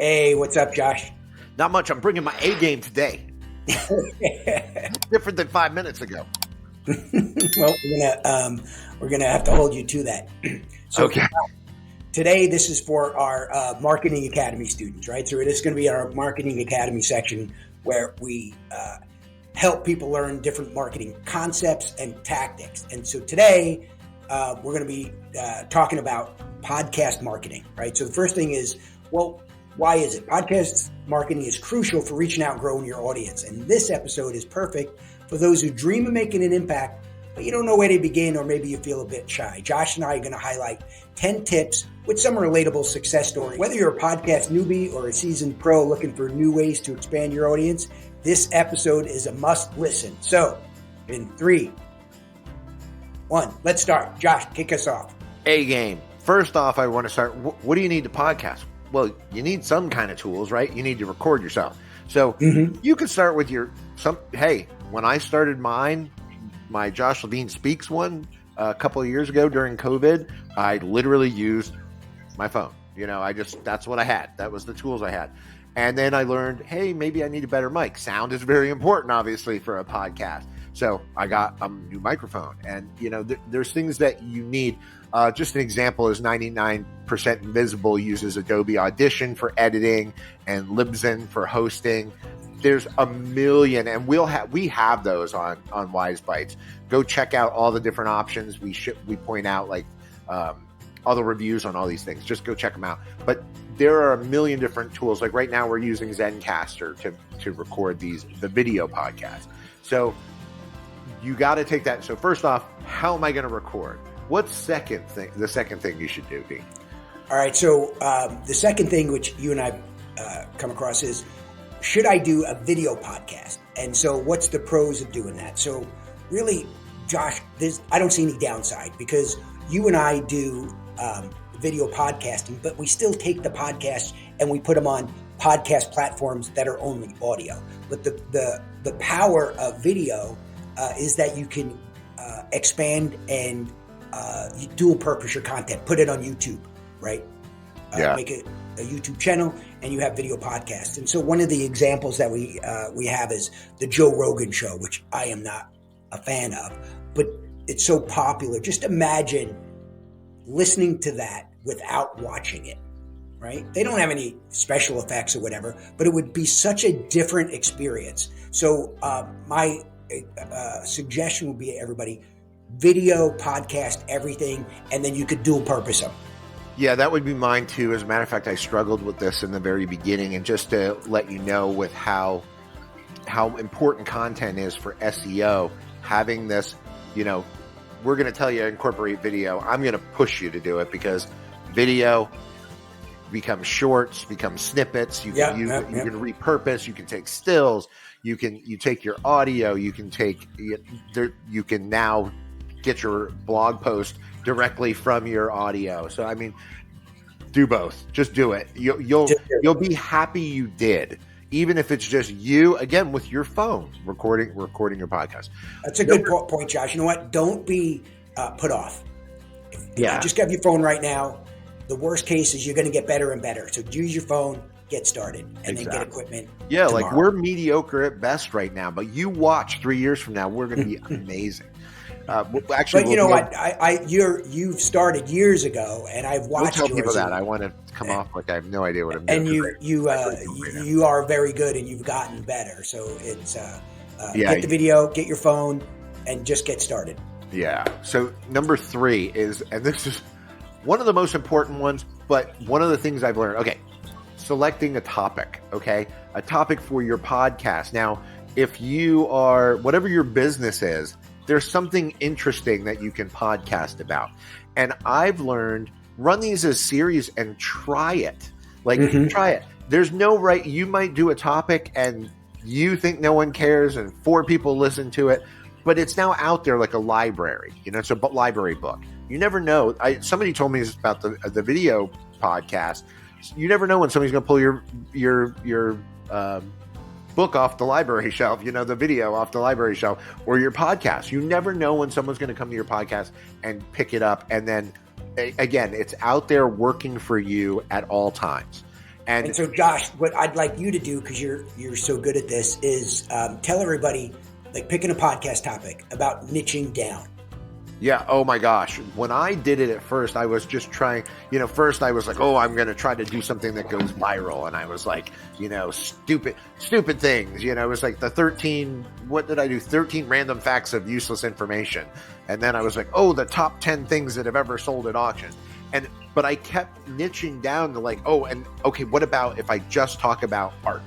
Hey, what's up, Josh? Not much. I'm bringing my A game today. Different than 5 minutes ago. Well, we're gonna have to hold you to that. So okay. Today, this is for our Marketing Academy students, right? So it is going to be our Marketing Academy section where we help people learn different marketing concepts and tactics. And so today, we're going to be talking about podcast marketing, right? So the first thing is, well, why is it? Podcast marketing is crucial for reaching out and growing your audience. And this episode is perfect for those who dream of making an impact, but you don't know where to begin, or maybe you feel a bit shy. Josh and I are going to highlight 10 tips with some relatable success stories. Whether you're a podcast newbie or a seasoned pro looking for new ways to expand your audience, this episode is a must listen. So in 3, 1, let's start. Josh, kick us off. A game. First off, I want to start. What do you need to podcast? Well, you need some kind of tools, right? You need to record yourself. So you could start with hey, when I started my Josh Levine Speaks one a couple of years ago during COVID, I literally used my phone. That's what I had. That was the tools I had. And then I learned, hey, maybe I need a better mic. Sound is very important, obviously, for a podcast. So I got a new microphone. And, there's things that you need. Just an example is 99% Invisible uses Adobe Audition for editing and Libsyn for hosting. There's a million, and we have those on WiseBytes. Go check out all the different options. We point out all the reviews on all these things. Just go check them out. But there are a million different tools. Like right now, we're using Zencaster to record the video podcast. So you got to take that. So first off, how am I going to record? What's the second thing you should do, Dean? All right. So the second thing, which you and I come across, is, should I do a video podcast? And so what's the pros of doing that? So really, Josh, I don't see any downside, because you and I do video podcasting, but we still take the podcasts and we put them on podcast platforms that are only audio. But the power of video is that you can expand and dual purpose your content, put it on YouTube, right? Make it a YouTube channel, and you have video podcasts. And so one of the examples that we have is the Joe Rogan Show, which I am not a fan of, but it's so popular. Just imagine listening to that without watching it, right? They don't have any special effects or whatever, but it would be such a different experience. So my suggestion would be to everybody, video, podcast, everything, and then you could dual purpose them. Yeah, that would be mine too. As a matter of fact, I struggled with this in the very beginning, and just to let you know with how important content is for SEO, having this, we're going to tell you to incorporate video. I'm going to push you to do it, because video becomes shorts, becomes snippets. You can repurpose. You can take stills. You take your audio. You can now get your blog post directly from your audio. So I mean, do both. Just do it. You'll be happy you did, even if it's just you, again, with your phone recording your podcast. That's a good point, Josh. You know what? Don't be put off. Just grab your phone right now. The worst case is you're going to get better and better. So use your phone, get started, and then get equipment. Yeah, tomorrow. Like we're mediocre at best right now, but you watch 3 years from now, we're going to be amazing. But you know what? You've started years ago, and I've watched. Don't tell people that. I want to come off like I have no idea what I'm doing. And you are very good, and you've gotten better. So it's get the video, get your phone, and just get started. Yeah. So number 3 is, and this is one of the most important ones, but one of the things I've learned. Okay, selecting a topic. Okay, a topic for your podcast. Now, if you are whatever your business is, there's something interesting that you can podcast about. And I've learned, run these as series and try it. Try it. There's no right. You might do a topic and you think no one cares and 4 people listen to it, but it's now out there like a library. It's a library book. You never know. Somebody told me this about the video podcast. You never know when somebody's going to pull your book off the library shelf, the video off the library shelf, or your podcast. You never know when someone's going to come to your podcast and pick it up. And then again, it's out there working for you at all times. And so, Josh, what I'd like you to do, because you're so good at this, is tell everybody, like picking a podcast topic about niching down. Yeah. Oh my gosh. When I did it at first, I was just trying, first I was like, oh, I'm going to try to do something that goes viral. And I was like, stupid things, it was like the 13 random facts of useless information. And then I was like, oh, the top 10 things that have ever sold at auction. But I kept niching down to like, oh, and okay, what about if I just talk about art?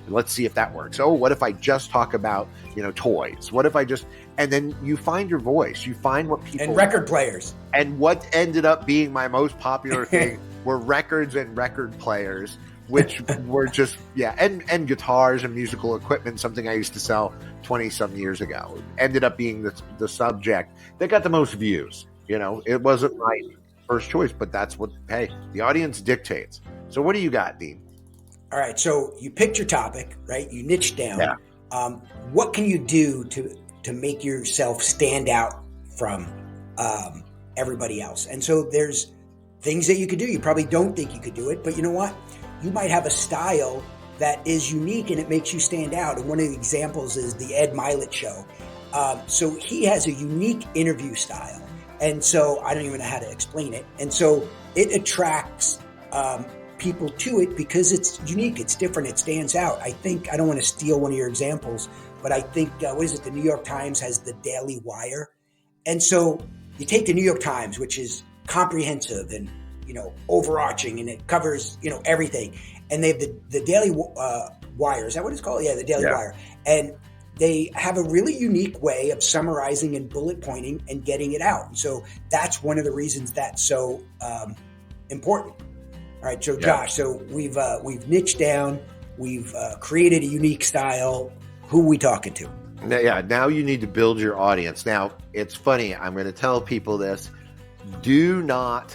Let's see if that works. Oh, what if I just talk about, toys? What if I just, and then you find your voice, you find what people. And record players. And what ended up being my most popular thing were records and record players, which were just, and guitars and musical equipment, something I used to sell 20 some years ago. Ended up being the subject that got the most views. It wasn't my first choice, but that's what, hey, the audience dictates. So what do you got, Dean? All right, so you picked your topic, right? You niched down. Yeah. What can you do to make yourself stand out from everybody else? And so there's things that you could do. You probably don't think you could do it, but you know what? You might have a style that is unique and it makes you stand out. And one of the examples is the Ed Mylett Show. So he has a unique interview style. And so I don't even know how to explain it. And so it attracts people to it because it's unique, it's different, it stands out. I don't want to steal one of your examples, but I think, the New York Times has the Daily Wire. And so you take the New York Times, which is comprehensive and, overarching, and it covers, everything. And they have the Daily Wire. Is that what it's called? Yeah, the Daily Wire. And they have a really unique way of summarizing and bullet pointing and getting it out. And so that's one of the reasons that's so important. All right, so Josh, so we've niched down, we've created a unique style. Who are we talking to? Now you need to build your audience. Now, it's funny, I'm going to tell people this. Do not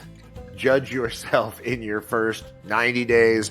judge yourself in your first 90 days,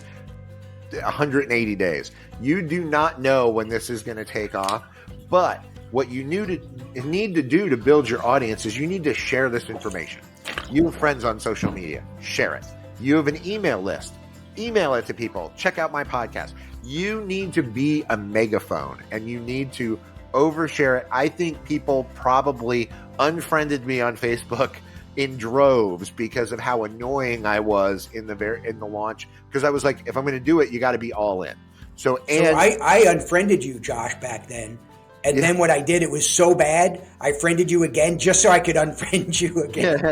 180 days. You do not know when this is going to take off, but what you need to do to build your audience is you need to share this information. You have friends on social media, share it. You have an email list, email it to people. Check out my podcast. You need to be a megaphone and you need to overshare it. I think people probably unfriended me on Facebook in droves because of how annoying I was in the launch. Because I was like, if I'm going to do it, you got to be all in. So I unfriended you, Josh, back then. And then what I did, it was so bad, I friended you again just so I could unfriend you again.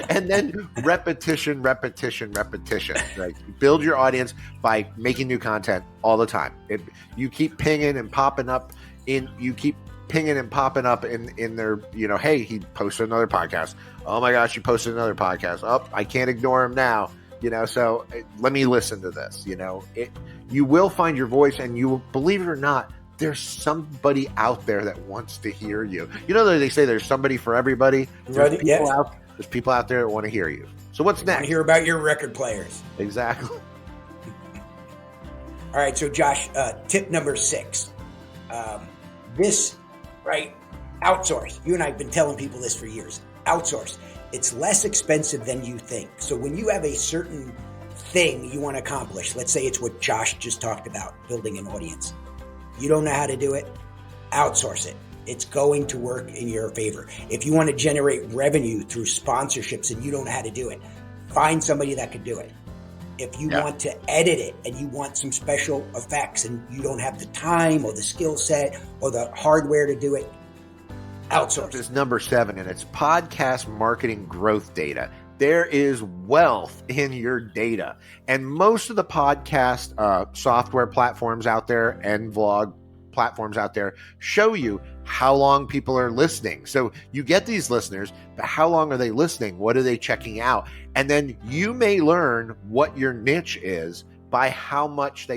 And then repetition. Right? Build your audience by making new content all the time. You keep pinging and popping up in their, hey, he posted another podcast. Oh my gosh, you posted another podcast. Oh, I can't ignore him now. So let me listen to this. You will find your voice, and you will, believe it or not, there's somebody out there that wants to hear you. They say there's somebody for everybody. There's people out there that want to hear you. So what's next? I want to hear about your record players. Exactly. All right, so Josh, tip number 6. Outsource. You and I have been telling people this for years. Outsource. It's less expensive than you think. So when you have a certain thing you want to accomplish, let's say it's what Josh just talked about, building an audience. You don't know how to do it, outsource it. It's going to work in your favor. If you want to generate revenue through sponsorships and you don't know how to do it, find somebody that can do it. If you want to edit it and you want some special effects and you don't have the time or the skill set or the hardware to do it, outsource. This is number 7, and it's podcast marketing growth data. There is wealth in your data. And most of the podcast software platforms out there and vlog platforms out there show you how long people are listening. So you get these listeners, but how long are they listening? What are they checking out? And then you may learn what your niche is by how much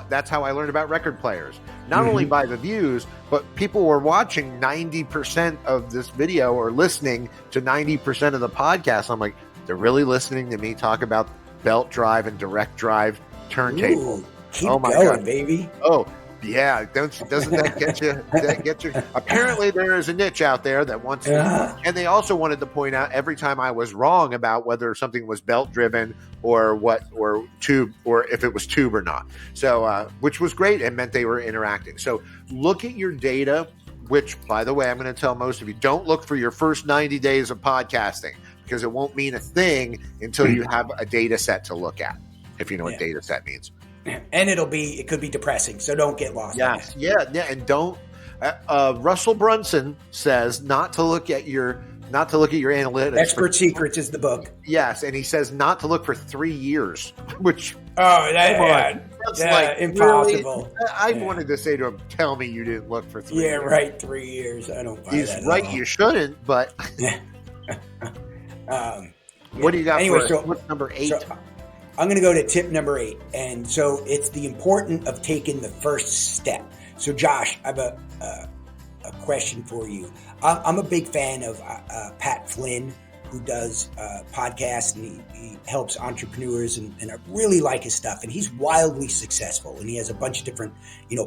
that's how I learned about record players. Not only by the views, but people were watching 90% of this video or listening to 90% of the podcast. I'm like, they're really listening to me talk about belt drive and direct drive turntables. Keep going, baby. Oh, Yeah, doesn't that get you? That get you? Apparently, there is a niche out there that wants to, and they also wanted to point out every time I was wrong about whether something was belt driven or what, or tube, or if it was tube or not. So, which was great and meant they were interacting. So, look at your data. Which, by the way, I'm going to tell most of you, don't look for your first 90 days of podcasting because it won't mean a thing until you have a data set to look at. If you know what data set means. And it could be depressing, so don't get lost. Yes, yeah, and don't. Russell Brunson says not to look at your analytics. Expert Secrets is the book. Yes, and he says not to look for 3 years, which that's like impossible. Really? I wanted to say to him, "Tell me you didn't look for 3 years." Yeah, right. 3 years. I don't. Buy He's that right. You shouldn't, but. What do you got? Anyway, what's number 8? So, I'm going to go to tip number 8. And so it's the importance of taking the first step. So Josh, I have a question for you. I'm a big fan of Pat Flynn, who does podcasts, and he helps entrepreneurs, and I really like his stuff. And he's wildly successful, and he has a bunch of different,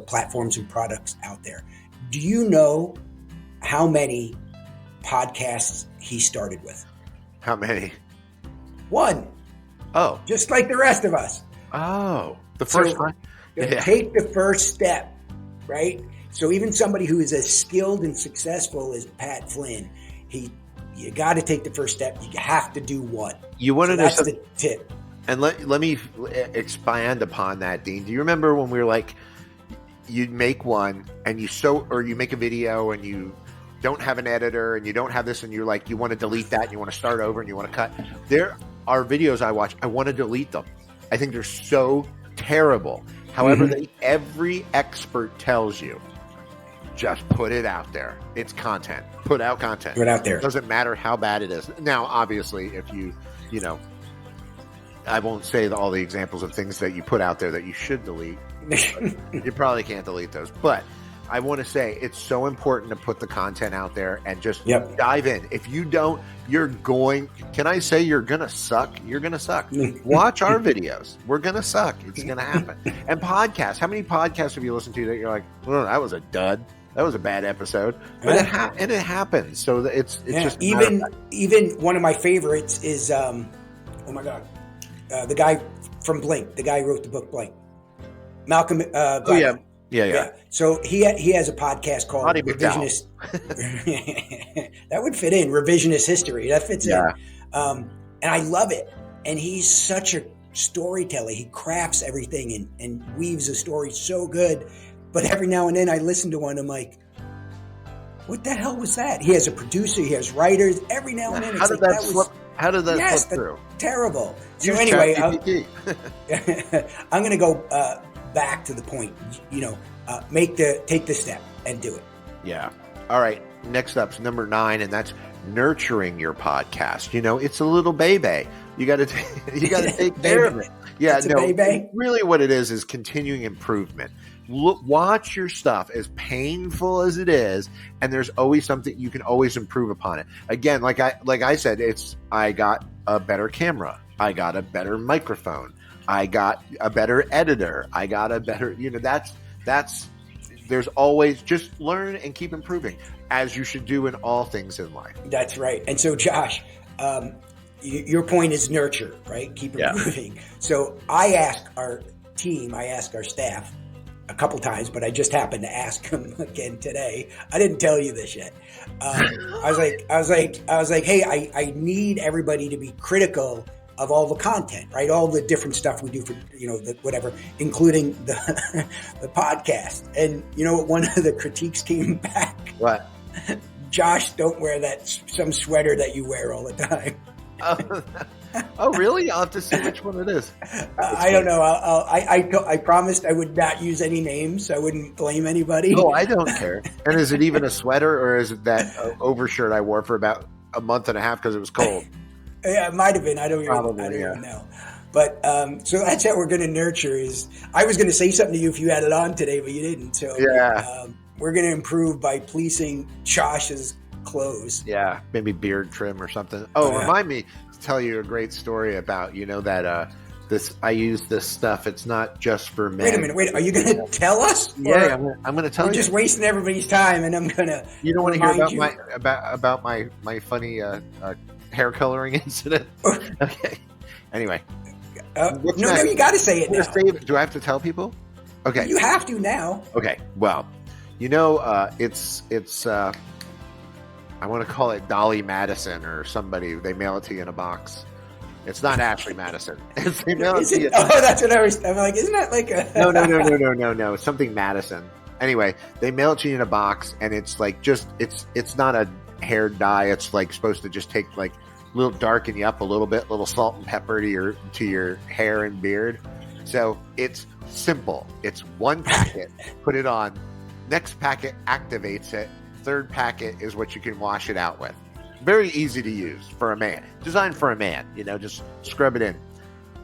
platforms and products out there. Do you know how many podcasts he started with? How many? 1. Oh. Just like the rest of us. Oh. The first one? Yeah. Take the first step, right? So even somebody who is as skilled and successful as Pat Flynn, you got to take the first step. You have to do one. You want to know that's the tip. And let me expand upon that, Dean. Do you remember when we were like, you'd make one and or you make a video and you don't have an editor and you don't have this and you're like, you want to delete that and you want to start over and you want to cut. There are videos I watch. I want to delete them. I think they're so terrible. However, every expert tells you, just put it out there. It's content. Put out content. Put it out there. It doesn't matter how bad it is. Now, obviously, if I won't say all the examples of things that you put out there that you should delete. You probably can't delete those. But I want to say it's so important to put the content out there and just dive in. If you don't, can I say you're going to suck? You're going to suck. Watch our videos. We're going to suck. It's going to happen. And podcasts. How many podcasts have you listened to that you're like, oh, that was a dud. That was a bad episode. But it happens. So it's just even one of my favorites is, oh my God, the guy from Blink, the guy who wrote the book Blink. Malcolm Gladwell. Yeah. So he has a podcast called Revisionist. That would fit in. Revisionist History. That fits in. And I love it. And he's such a storyteller. He crafts everything and weaves a story so good. But every now and then I listen to one, I'm like, what the hell was that? He has a producer. He has writers. Every now and then it's like, how did that slip through? Terrible. So anyway, I'm going to go back to the point. Take the step and do it. Yeah. All right. Next up's number 9, and that's nurturing your podcast. It's a little baby. You got to take care of it. Yeah. Really, what it is continuing improvement. Watch your stuff, as painful as it is, and there's always something you can always improve upon it. Again, like I said, I got a better camera, I got a better microphone, I got a better editor, I got a better, that's there's always, just learn and keep improving, as you should do in all things in life. That's right. And so, Josh, your point is nurture, right? Keep improving. So I ask our staff a couple times, but I just happened to ask him again today. I didn't tell you this yet. I was like, hey, I need everybody to be critical of all the content, right? All the different stuff we do for, whatever, including the podcast. And one of the critiques came back. What? Josh, don't wear some sweater that you wear all the time. Oh, really? I'll have to see which one it is. I don't know. I promised I would not use any names. So I wouldn't blame anybody. Oh, I don't care. And is it even a sweater, or is it that overshirt I wore for about a month and a half because it was cold? Yeah, it might have been. I don't even know. But so that's how we're going to nurture. I was going to say something to you if you had it on today, but you didn't. So we're going to improve by pleasing Josh's clothes. Yeah, maybe beard trim or something. Oh, remind me to tell you a great story about that I use this stuff. It's not just for men. Wait a minute. Are you going to tell us? Yeah, I'm going to tell you. You're just wasting everybody's time, and I'm going to. You don't want to hear about my funny hair coloring incident? Okay. Anyway. No, you got to say it now. Do I have to tell people? Okay. You have to now. Okay. Well, it's I want to call it Dolly Madison or somebody. They mail it to you in a box. It's not Ashley Madison. They mail it to you. Oh, that's what I'm like, isn't that like a... No. It's something Madison. Anyway, they mail it to you in a box, and it's like it's not a hair dye. It's like supposed to just take like a little darken you up a little bit, little salt and pepper to your hair and beard. So it's simple. It's one packet. Put it on. Next packet activates it. Third packet is what you can wash it out with. Very easy to use for a man. Designed for a man. Just scrub it in.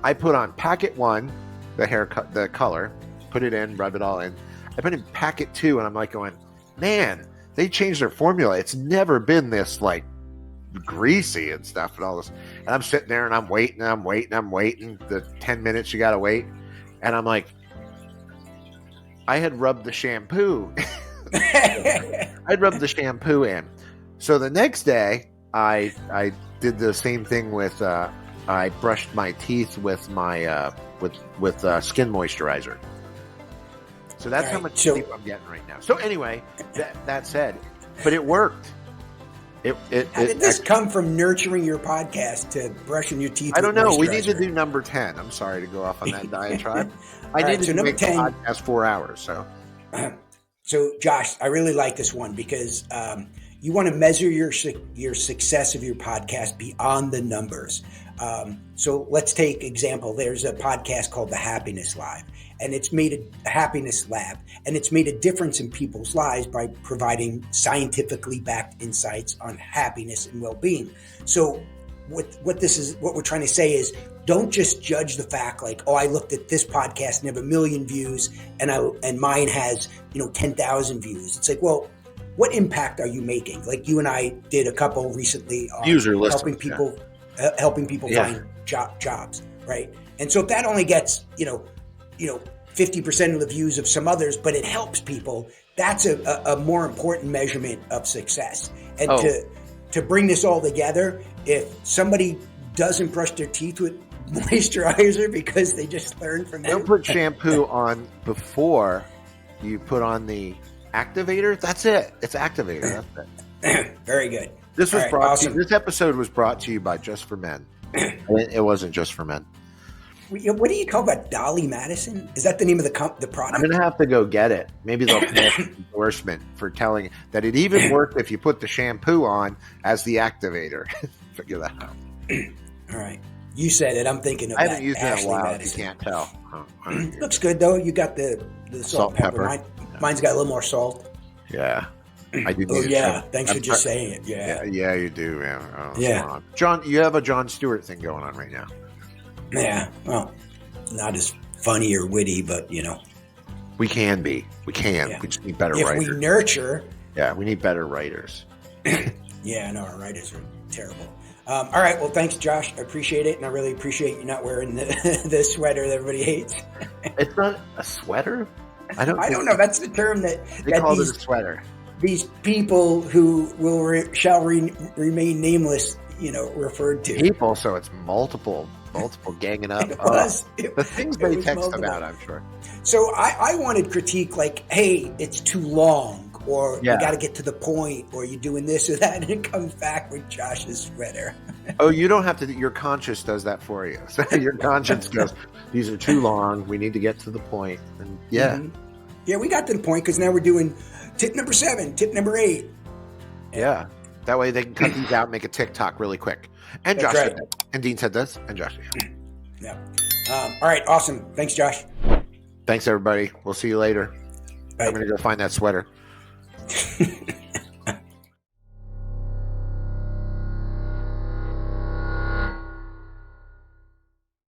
I put on packet 1, the color, put it in, rub it all in. I put in packet 2, and I'm like going, man, they changed their formula. It's never been this like greasy and stuff and all this. And I'm sitting there and I'm waiting. The 10 minutes you got to wait. And I'm like, I had rubbed the shampoo. I'd rubbed the shampoo in. So the next day, I did the same thing with I brushed my teeth with my with skin moisturizer. So that's how much sleep I'm getting right now. So anyway, that said, but it worked. How did this come from nurturing your podcast to brushing your teeth? I don't know. We need to do number 10. I'm sorry to go off on that diatribe. I needed to make the podcast 4 hours. So Josh, I really like this one because you want to measure your success of your podcast beyond the numbers. So let's take example. There's a podcast called The Happiness Live, and it's made a happiness lab, and it's made a difference in people's lives by providing scientifically backed insights on happiness and well-being. So what we're trying to say is, don't just judge the fact like, oh, I looked at this podcast and have 1 million views, and mine has 10,000 views. It's like, well, what impact are you making? Like you and I did a couple recently on helping people find jobs, right? And so if that only gets 50% of the views of some others, but it helps people, that's a more important measurement of success. And to bring this all together, if somebody doesn't brush their teeth with moisturizer because they just learned from that. Don't put shampoo on before you put on the activator. That's it. It's activator. That's it. Very good. This episode was brought to you by Just for Men. It wasn't just for men. What do you call that? Dolly Madison? Is that the name of the product? I'm going to have to go get it. Maybe they'll pay an endorsement for telling that it even worked if you put the shampoo on as the activator. Figure that out. All right. You said it. I'm thinking of I haven't used it in a while. You can't tell. Looks good, though. You got the salt and pepper. Mine's got a little more salt. Yeah. I do. Oh, yeah. Thanks for just saying it. Yeah, you do, man. Oh, yeah. John, you have a Jon Stewart thing going on right now. Yeah. Well, not as funny or witty, but, We can be. We can. Yeah. We just need better writers. If we nurture. Yeah, we need better writers. Yeah, no, our writers are terrible. All right. Well, thanks, Josh. I appreciate it. And I really appreciate you not wearing the sweater that everybody hates. It's not a sweater? I don't know. That's the term that they call it a sweater. These people who shall remain nameless, referred to. People, so it's multiple ganging up. The things they text about, I'm sure. So I wanted critique like, hey, it's too long, or you got to get to the point, or you're doing this or that, and it comes back with Josh's sweater. Oh, you don't have to. Your conscience does that for you. So your conscience goes, these are too long. We need to get to the point. And yeah, we got to the point because now we're doing tip number 7, tip number 8. Yeah. That way they can cut these out and make a TikTok really quick. And Josh said that. And Dean said this. And Josh. Yeah. All right. Awesome. Thanks, Josh. Thanks, everybody. We'll see you later. Bye. I'm going to go find that sweater.